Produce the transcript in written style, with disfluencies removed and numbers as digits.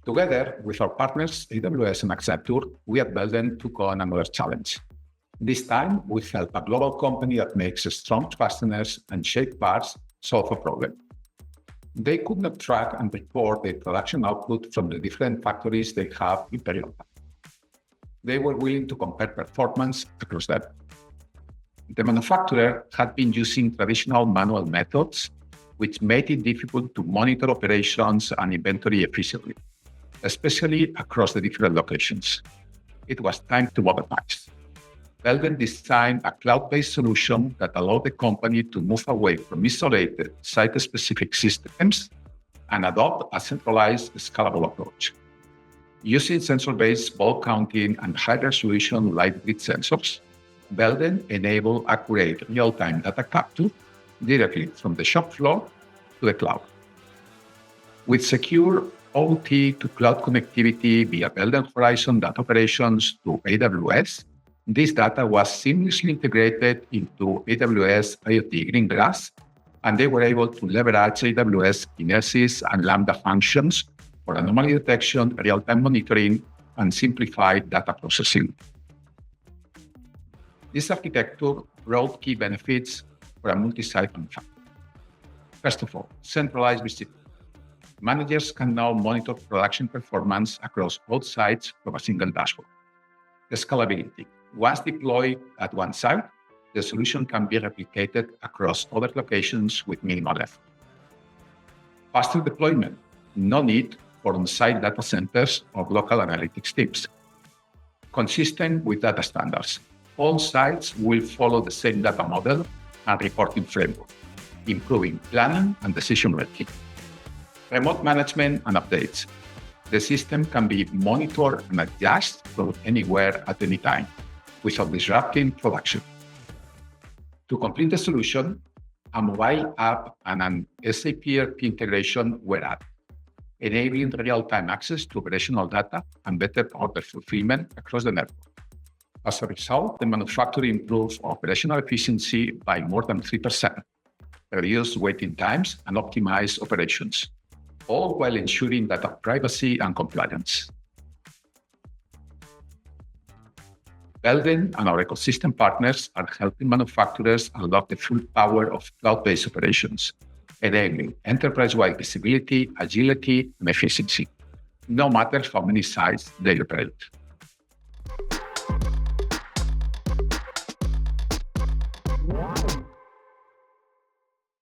Together with our partners, AWS and Accenture, we at Belden took on another challenge. This time, we helped a global company that makes strong fasteners and shaped bars solve a problem. They could not track and report their production output from the different factories they have in real time. They were willing to compare performance across them. The manufacturer had been using traditional manual methods, which made it difficult to monitor operations and inventory efficiently, especially across the different locations. It was time to modernize. Belden designed a cloud-based solution that allowed the company to move away from isolated site-specific systems and adopt a centralized, scalable approach. Using sensor-based bulk counting and high-resolution light grid sensors, Belden enabled accurate real-time data capture directly from the shop floor to the cloud. With secure OT to cloud connectivity via Belden Horizon Data Operations to AWS, this data was seamlessly integrated into AWS IIoT Greengrass, and they were able to leverage AWS Kinesis and Lambda functions for anomaly detection, real-time monitoring, and simplified data processing. This architecture brought key benefits for a multi-site manufacturer. First of all, centralized visibility. Managers can now monitor production performance across both sites from a single dashboard. The scalability. Once deployed at one site, the solution can be replicated across other locations with minimal effort. Faster deployment. No need for on-site data centers or local analytics teams. Consistent with data standards. All sites will follow the same data model and reporting framework, improving planning and decision-making. Remote management and updates. The system can be monitored and adjusted from anywhere at any time without disrupting production. To complete the solution, a mobile app and an SAP ERP integration were added, enabling real-time access to operational data and better order fulfillment across the network. As a result, the manufacturer improved operational efficiency by more than 3%, reduced waiting times, and optimized operations, all while ensuring data privacy and compliance. Belden and our ecosystem partners are helping manufacturers unlock the full power of cloud-based operations, enabling enterprise-wide visibility, agility, and efficiency, no matter how many sites they operate.